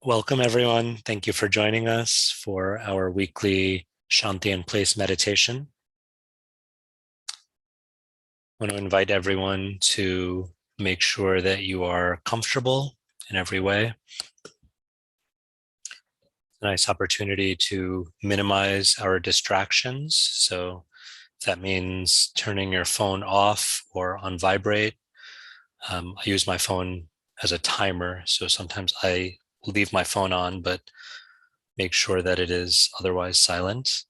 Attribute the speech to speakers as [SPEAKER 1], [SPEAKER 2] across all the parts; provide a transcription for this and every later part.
[SPEAKER 1] Welcome, everyone. Thank you for joining us for our weekly Shanti in Place meditation. I want to invite everyone to make sure that you are comfortable in every way. A nice opportunity to minimize our distractions. So if that means turning your phone off or on vibrate. I use my phone as a timer, so sometimes I leave my phone on, but make sure that it is otherwise silent.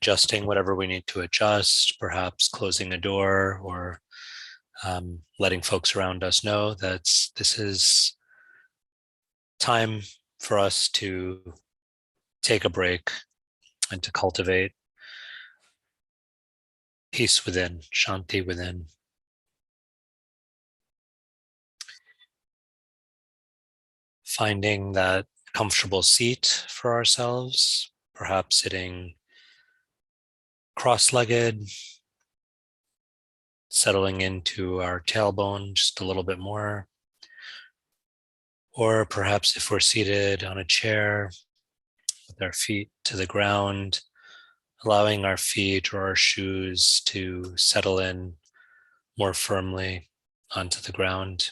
[SPEAKER 1] Adjusting whatever we need to adjust, perhaps closing a door or letting folks around us know that this is time for us to take a break and to cultivate peace within, Shanti within. Finding that comfortable seat for ourselves, perhaps sitting cross-legged, settling into our tailbone just a little bit more. Or perhaps if we're seated on a chair with our feet to the ground, allowing our feet or our shoes to settle in more firmly onto the ground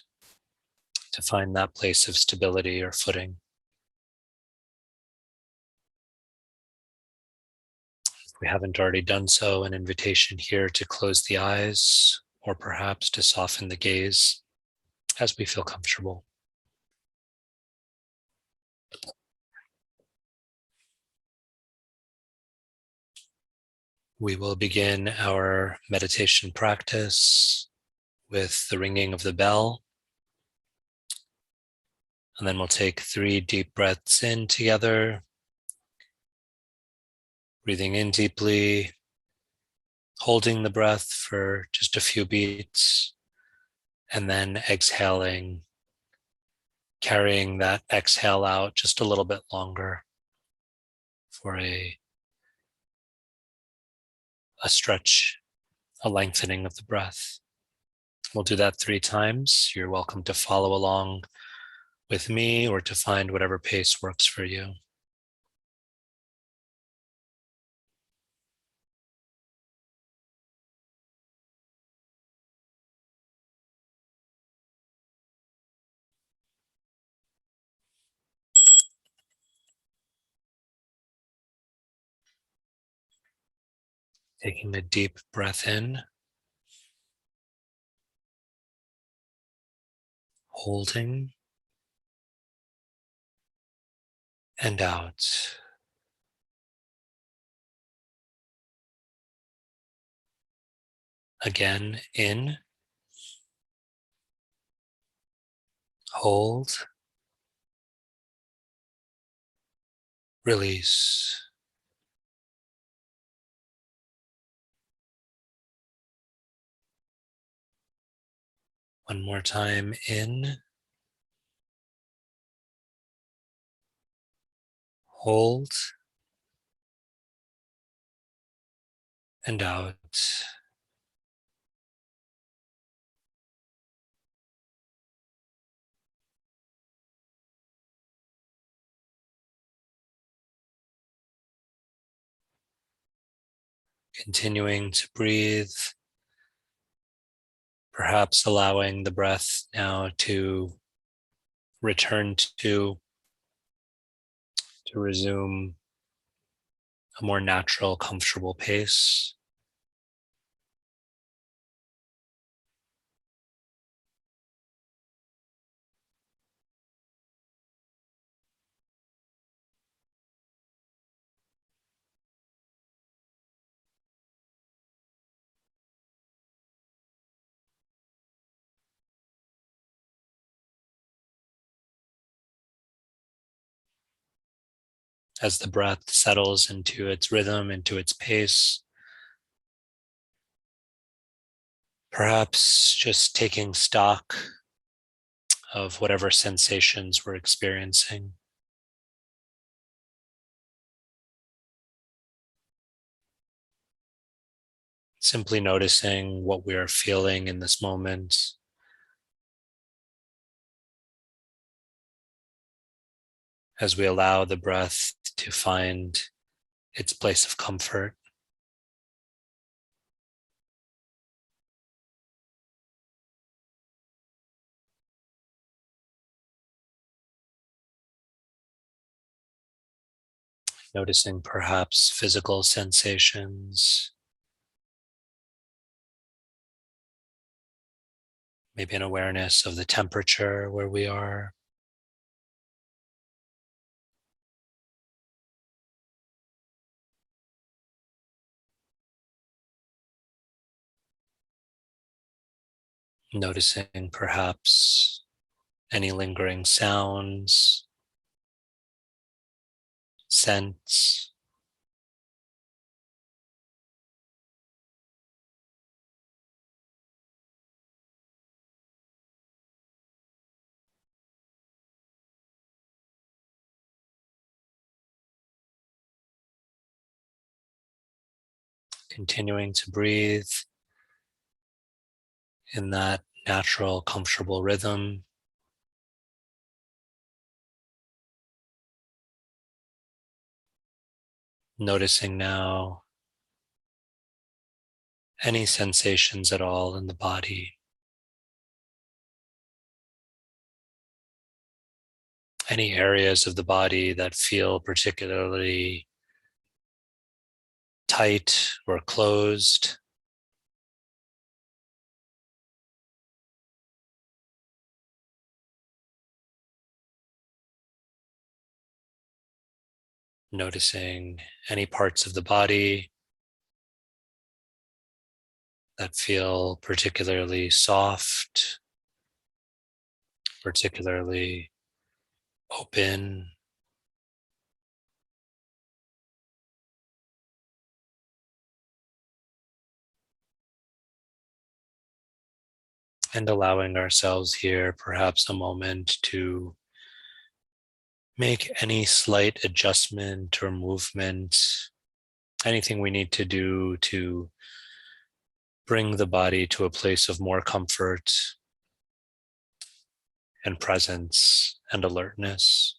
[SPEAKER 1] to find that place of stability or footing. If we haven't already done so, an invitation here to close the eyes or perhaps to soften the gaze as we feel comfortable. We will begin our meditation practice with the ringing of the bell. And then we'll take 3 deep breaths in together, breathing in deeply, holding the breath for just a few beats, and then exhaling, carrying that exhale out just a little bit longer for a stretch, a lengthening of the breath. We'll do that 3 times. You're welcome to follow along with me or to find whatever pace works for you. Taking a deep breath in, holding, and out. Again, in, hold, release. One more time, in, hold, and out. Continuing to breathe, perhaps allowing the breath now to return to resume a more natural, comfortable pace. As the breath settles into its rhythm, into its pace, perhaps just taking stock of whatever sensations we're experiencing. Simply noticing what we are feeling in this moment, as we allow the breath to find its place of comfort. Noticing perhaps physical sensations, maybe an awareness of the temperature where we are. Noticing perhaps any lingering sounds, scents. Continuing to breathe in that natural, comfortable rhythm. Noticing now any sensations at all in the body, any areas of the body that feel particularly tight or closed. Noticing any parts of the body that feel particularly soft, particularly open. And allowing ourselves here perhaps a moment to make any slight adjustment or movement, anything we need to do to bring the body to a place of more comfort and presence and alertness.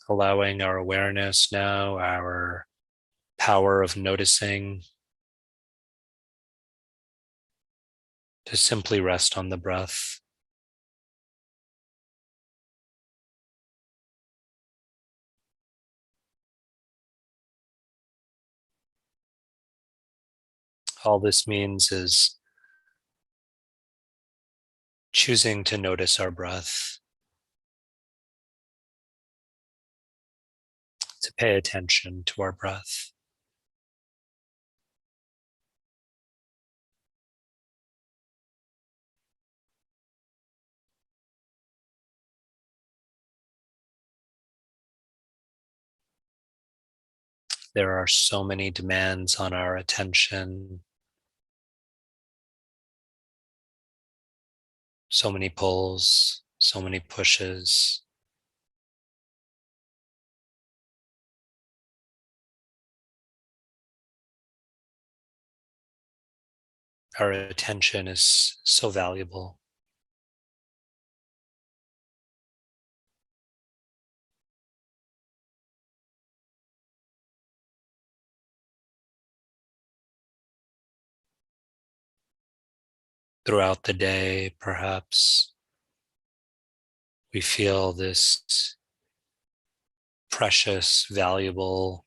[SPEAKER 1] Allowing our awareness now, our power of noticing, to simply rest on the breath. All this means is choosing to notice our breath, to pay attention to our breath. There are so many demands on our attention, so many pulls, so many pushes. Our attention is so valuable. Throughout the day, perhaps we feel this precious, valuable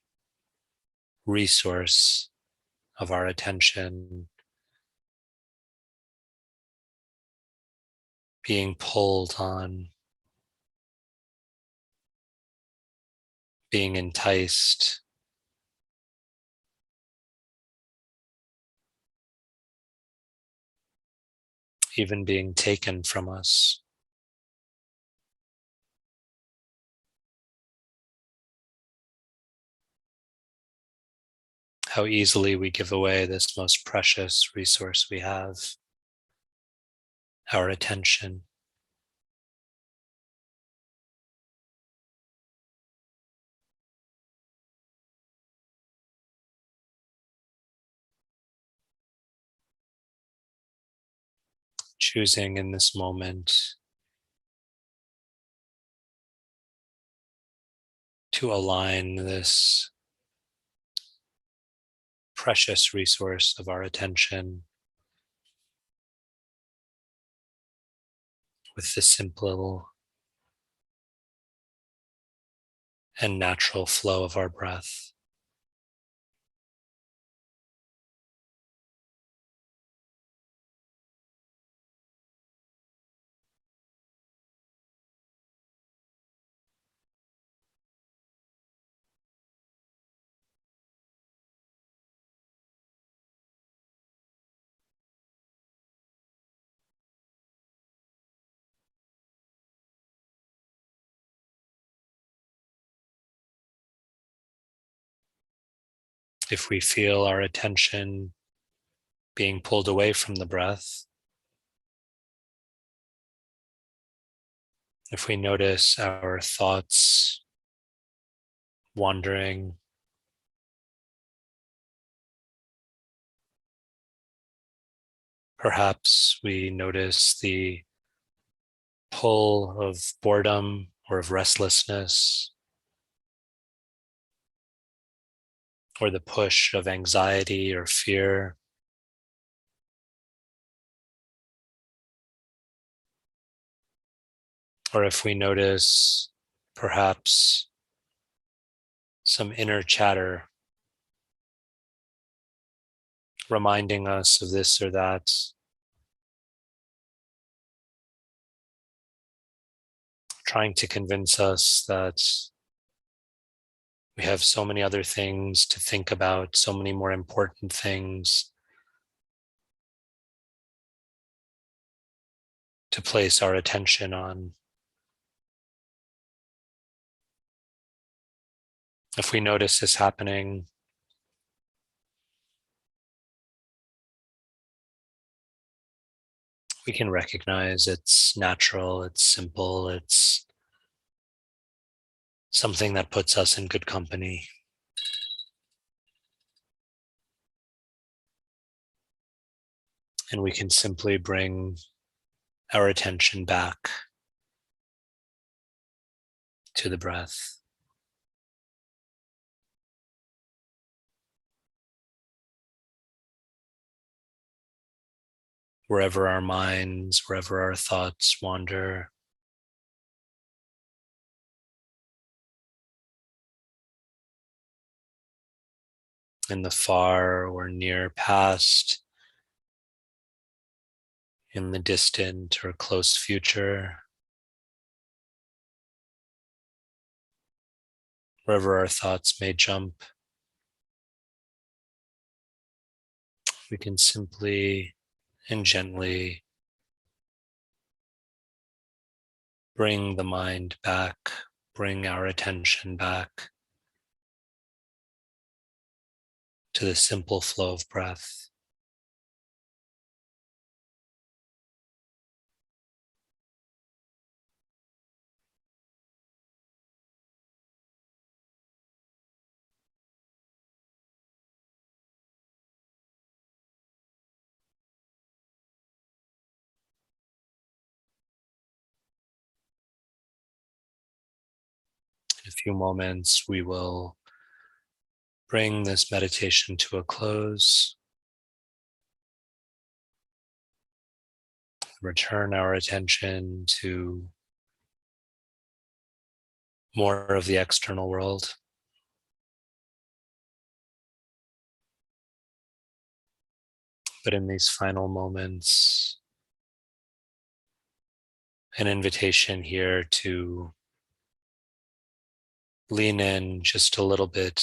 [SPEAKER 1] resource of our attention being pulled on, being enticed, even being taken from us. how easily we give away this most precious resource we have, our attention. Choosing in this moment to align this precious resource of our attention with the simple and natural flow of our breath. If we feel our attention being pulled away from the breath, if we notice our thoughts wandering, perhaps we notice the pull of boredom or of restlessness, or the push of anxiety or fear. Or if we notice perhaps some inner chatter reminding us of this or that, trying to convince us that we have so many other things to think about, so many more important things to place our attention on. If we notice this happening, we can recognize it's natural, it's simple, it's something that puts us in good company. And we can simply bring our attention back to the breath. Wherever our minds, wherever our thoughts wander, in the far or near past, in the distant or close future, wherever our thoughts may jump, we can simply and gently bring the mind back, bring our attention back to the simple flow of breath. In a few moments, we will bring this meditation to a close, return our attention to more of the external world. But in these final moments, an invitation here to lean in just a little bit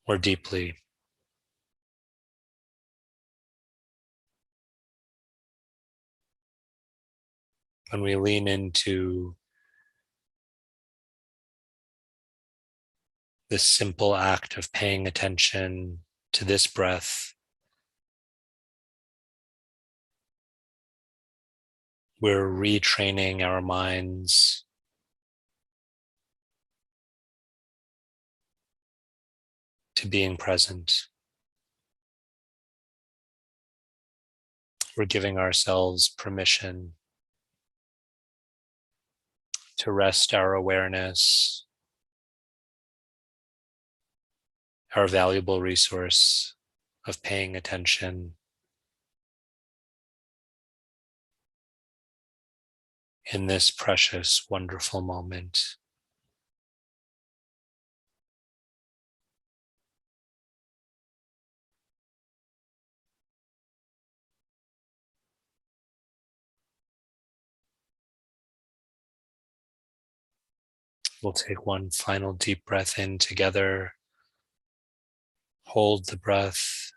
[SPEAKER 1] more deeply. When we lean into this simple act of paying attention to this breath, we're retraining our minds to being present. We're giving ourselves permission to rest our awareness, our valuable resource of paying attention in this precious, wonderful moment. We'll take one final deep breath in together, hold the breath,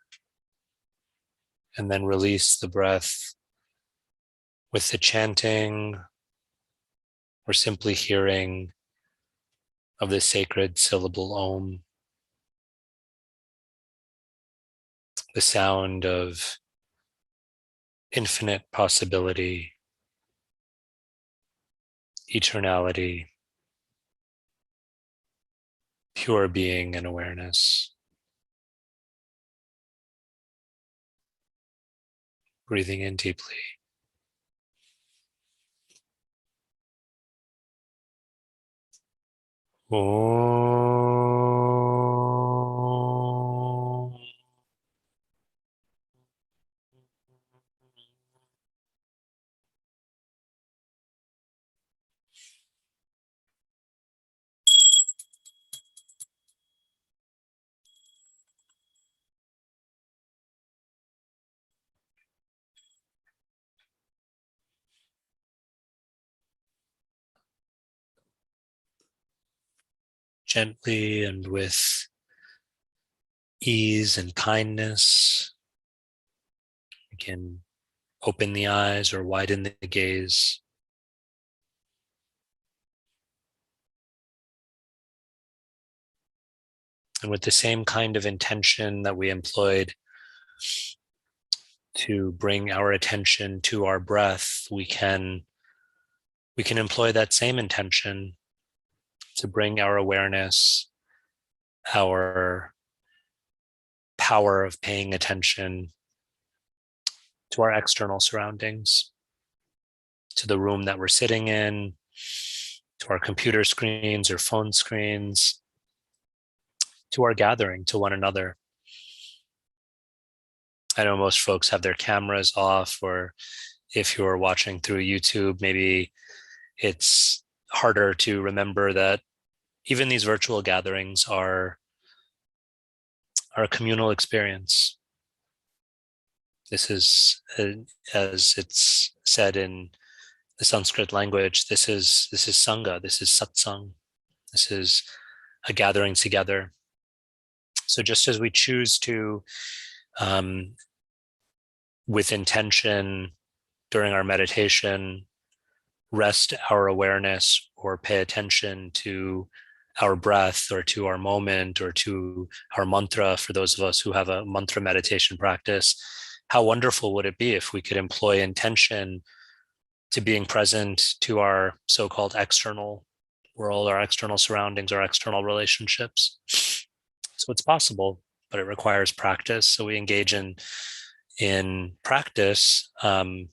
[SPEAKER 1] and then release the breath with the chanting or simply hearing of the sacred syllable Om, the sound of infinite possibility, eternality, pure being and awareness. Breathing in deeply. Om. Gently and with ease and kindness, we can open the eyes or widen the gaze. And with the same kind of intention that we employed to bring our attention to our breath, we can employ that same intention to bring our awareness, our power of paying attention to our external surroundings, to the room that we're sitting in, to our computer screens or phone screens, to our gathering, to one another. I know most folks have their cameras off, or if you're watching through YouTube, maybe it's harder to remember that even these virtual gatherings are a communal experience. This is, as it's said in the Sanskrit language, this is Sangha, this is satsang, this is a gathering together. So just as we choose to, with intention during our meditation, rest our awareness or pay attention to our breath or to our moment or to our mantra, for those of us who have a mantra meditation practice, how wonderful would it be if we could employ intention to being present to our so-called external world, our external surroundings, our external relationships. So it's possible, but it requires practice. So we engage in practice, in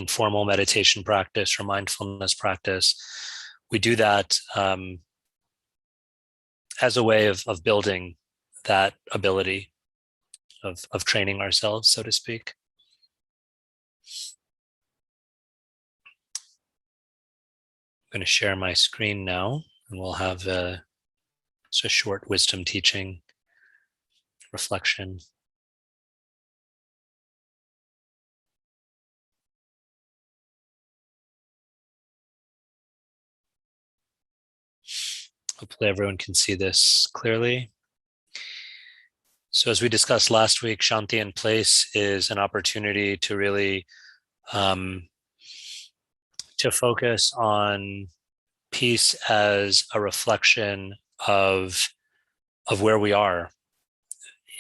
[SPEAKER 1] formal meditation practice or mindfulness practice. We do that as a way of building that ability of training ourselves, so to speak. I'm going to share my screen now, and we'll have a short wisdom teaching reflection. Hopefully everyone can see this clearly. So as we discussed last week, Shanti in place is an opportunity to really to focus on peace as a reflection of where we are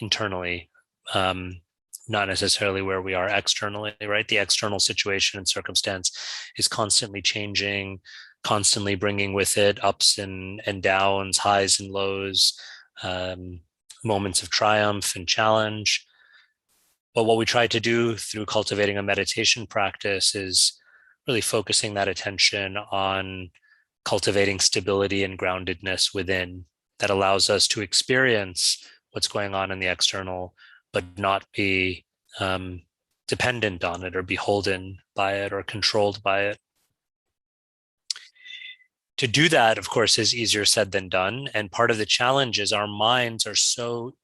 [SPEAKER 1] internally, not necessarily where we are externally, right? The external situation and circumstance is constantly changing, constantly bringing with it ups and downs, highs and lows, moments of triumph and challenge. But what we try to do through cultivating a meditation practice is really focusing that attention on cultivating stability and groundedness within, that allows us to experience what's going on in the external, but not be dependent on it or beholden by it or controlled by it. To do that, of course, is easier said than done. And part of the challenge is our minds are so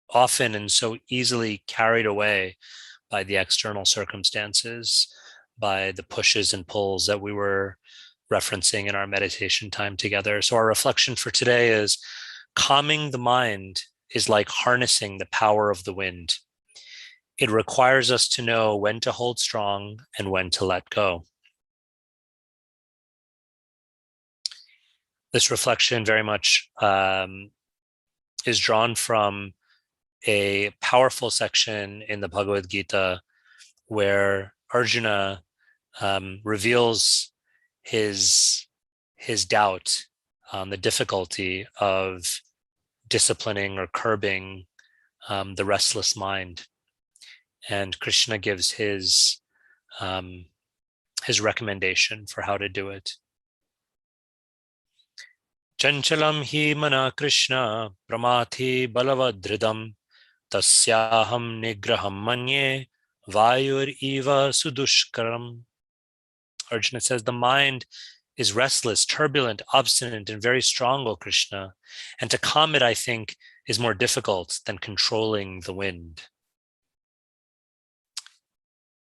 [SPEAKER 1] often and so easily carried away by the external circumstances, by the pushes and pulls that we were referencing in our meditation time together. So our reflection for today is calming the mind is like harnessing the power of the wind. It requires us to know when to hold strong and when to let go. This reflection very much is drawn from a powerful section in the Bhagavad Gita where Arjuna reveals his doubt on the difficulty of disciplining or curbing the restless mind. And Krishna gives his recommendation for how to do it. Chanchalam hi mana Krishna pramathi balavadridam tasyaham nigraham manye vayur eva sudushkaram. Arjuna says, the mind is restless, turbulent, obstinate, and very strong, O Krishna. And to calm it, I think, is more difficult than controlling the wind.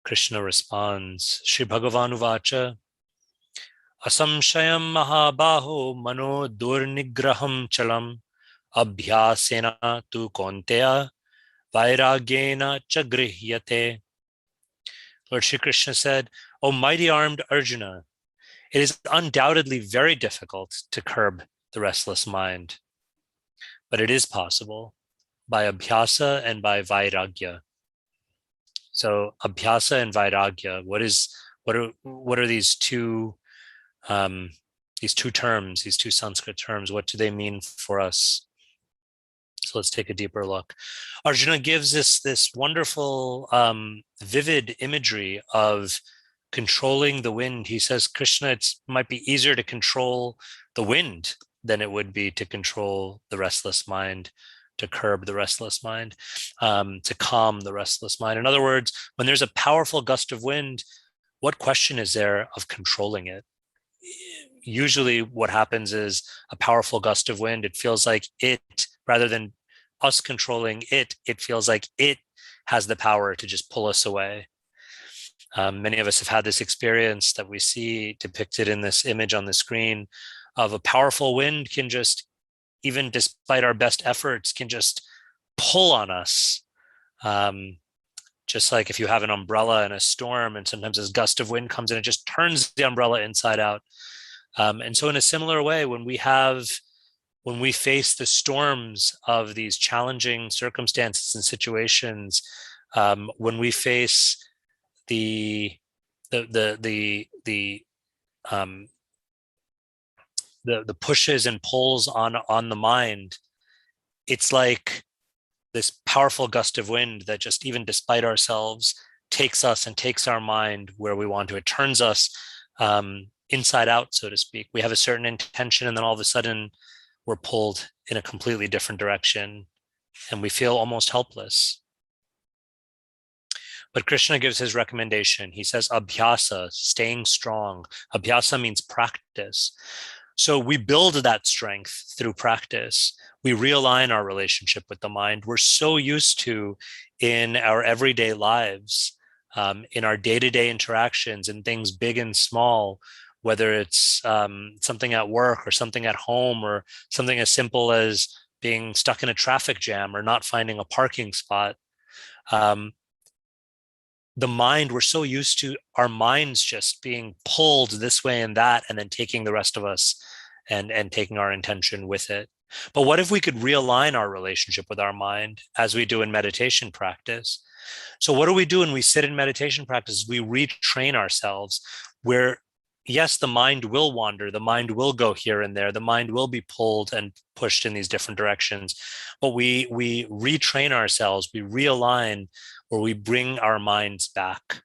[SPEAKER 1] Krishna responds, Shri Bhagavan Uvacha, Asamshayam mahabaho mano durnigraham chalam abhyasena tu konteya Vairāgyena cha grihyate. Lord Shri Krishna said, O mighty armed Arjuna, it is undoubtedly very difficult to curb the restless mind, but it is possible by abhyasa and by vairagya. So abhyasa and vairagya, what are these two terms, these two Sanskrit terms? What do they mean for us? So let's take a deeper look. Arjuna gives this wonderful, vivid imagery of controlling the wind. He says, Krishna, it might be easier to control the wind than it would be to control the restless mind, to curb the restless mind, to calm the restless mind. In other words, when there's a powerful gust of wind, what question is there of controlling it? Usually what happens is a powerful gust of wind, it feels like it, rather than us controlling it, it feels like it has the power to just pull us away. Many of us have had this experience that we see depicted in this image on the screen of a powerful wind can just, even despite our best efforts, can just pull on us. Just like if you have an umbrella in a storm and sometimes this gust of wind comes in, it just turns the umbrella inside out. And so in a similar way, when we face the storms of these challenging circumstances and situations, when we face the pushes and pulls on the mind, it's like this powerful gust of wind that just, even despite ourselves, takes us and takes our mind where we want to. It turns us inside out, so to speak. We have a certain intention, and then all of a sudden we're pulled in a completely different direction, and we feel almost helpless. But Krishna gives his recommendation. He says, abhyasa, staying strong. Abhyasa means practice. So we build that strength through practice. We realign our relationship with the mind. We're so used to, in our everyday lives, in our day-to-day interactions, in things big and small, whether it's something at work or something at home or something as simple as being stuck in a traffic jam or not finding a parking spot. The mind, we're so used to our minds just being pulled this way and that, and then taking the rest of us and taking our intention with it. But what if we could realign our relationship with our mind as we do in meditation practice? So what do we do when we sit in meditation practice? We retrain ourselves where, yes, the mind will wander, the mind will go here and there, the mind will be pulled and pushed in these different directions, but we retrain ourselves, we realign, or we bring our minds back.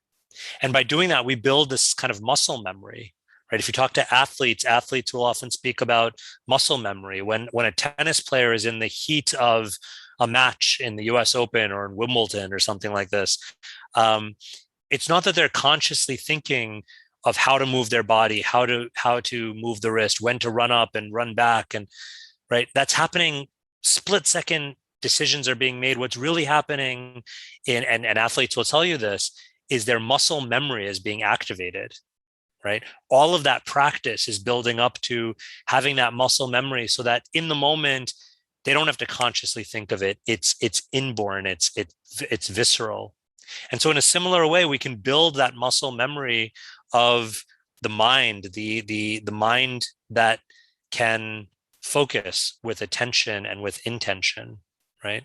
[SPEAKER 1] And by doing that, we build this kind of muscle memory, right? If you talk to athletes, athletes will often speak about muscle memory. When a tennis player is in the heat of a match in the US Open or in Wimbledon or something like this, um, it's not that they're consciously thinking of how to move their body, how to move the wrist, when to run up and run back, and right, that's happening. Split second decisions are being made. What's really happening and athletes will tell you this, is their muscle memory is being activated, right? All of that practice is building up to having that muscle memory so that in the moment, they don't have to consciously think of it. It's inborn, it's visceral. And so in a similar way, we can build that muscle memory of the mind, the mind that can focus with attention and with intention, right?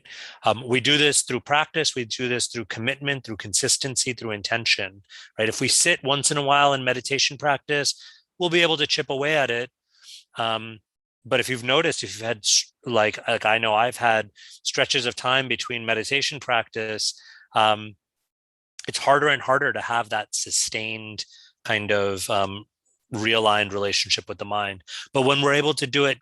[SPEAKER 1] We do this through practice. We do this through commitment, through consistency, through intention, right? If we sit once in a while in meditation practice, we'll be able to chip away at it. But if you've noticed, if you've had like I know I've had stretches of time between meditation practice, it's harder and harder to have that sustained kind of realigned relationship with the mind. But when we're able to do it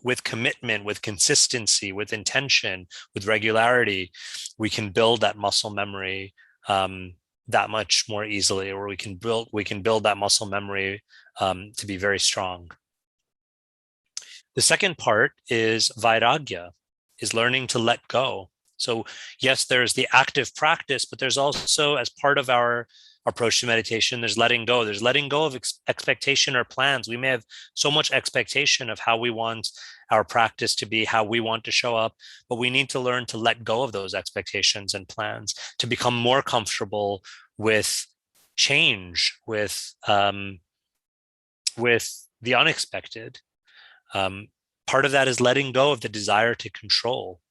[SPEAKER 1] with commitment, with consistency, with intention, with regularity, we can build that muscle memory that much more easily, or we can build that muscle memory to be very strong. The second part is Vairāgya, is learning to let go. So yes, there's the active practice, but there's also, as part of our approach to meditation, there's letting go. There's letting go of expectation or plans. We may have so much expectation of how we want our practice to be, how we want to show up, but we need to learn to let go of those expectations and plans to become more comfortable with change, with the unexpected. Part of that is letting go of the desire to control,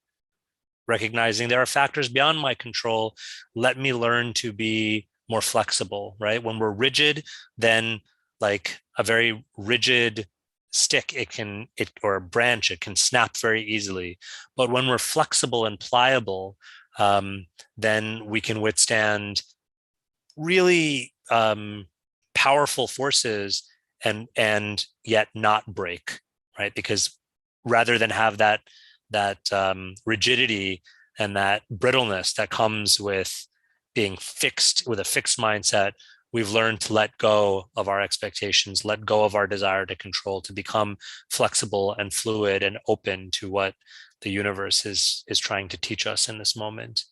[SPEAKER 1] recognizing there are factors beyond my control. Let me learn to be more flexible, right? When we're rigid, then like a very rigid stick, or a branch, it can snap very easily. But when we're flexible and pliable, then we can withstand really powerful forces and yet not break, right? Because rather than have that rigidity and that brittleness that comes with being fixed, with a fixed mindset, we've learned to let go of our expectations, let go of our desire to control, to become flexible and fluid and open to what the universe is trying to teach us in this moment.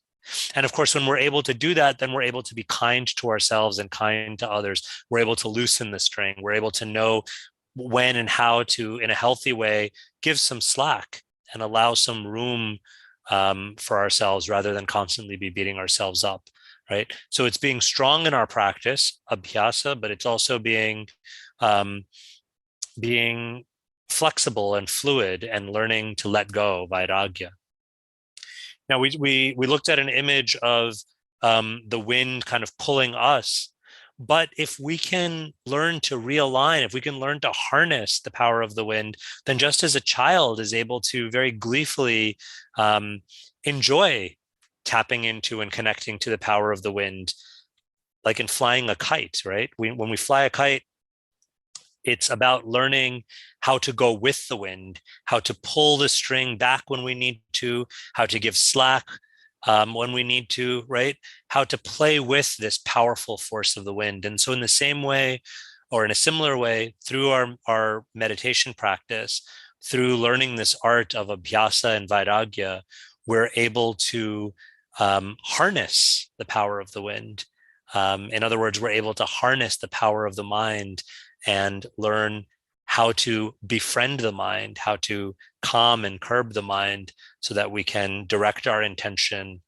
[SPEAKER 1] And of course, when we're able to do that, then we're able to be kind to ourselves and kind to others. We're able to loosen the string. We're able to know when and how to, in a healthy way, give some slack and allow some room for ourselves rather than constantly be beating ourselves up, right? So it's being strong in our practice, abhyasa, but it's also being flexible and fluid and learning to let go, vairāgya. Now, we looked at an image of the wind kind of pulling us. But if we can learn to realign, if we can learn to harness the power of the wind, then just as a child is able to very gleefully enjoy tapping into and connecting to the power of the wind, like in flying a kite, right? When we fly a kite, it's about learning how to go with the wind, how to pull the string back when we need to, how to give slack when we need to, right? How to play with this powerful force of the wind. And so in the same way, or in a similar way, through our meditation practice, through learning this art of abhyasa and vairāgya, we're able to harness the power of the wind. In other words, we're able to harness the power of the mind and learn how to befriend the mind, how to calm and curb the mind so that we can direct our intention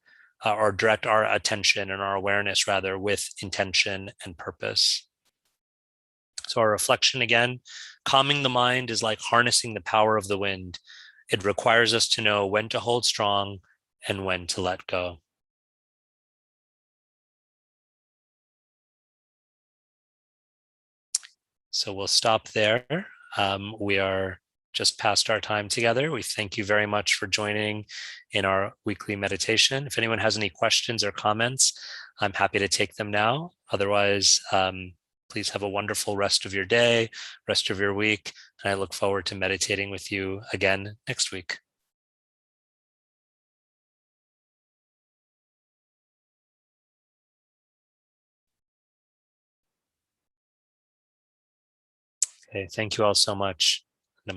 [SPEAKER 1] or direct our attention and our awareness rather with intention and purpose. So our reflection again, calming the mind is like harnessing the power of the wind. It requires us to know when to hold strong and when to let go. So we'll stop there. We are just past our time together. We thank you very much for joining in our weekly meditation. If anyone has any questions or comments, I'm happy to take them now. Otherwise, please have a wonderful rest of your day, rest of your week, and I look forward to meditating with you again next week. Okay, thank you all so much.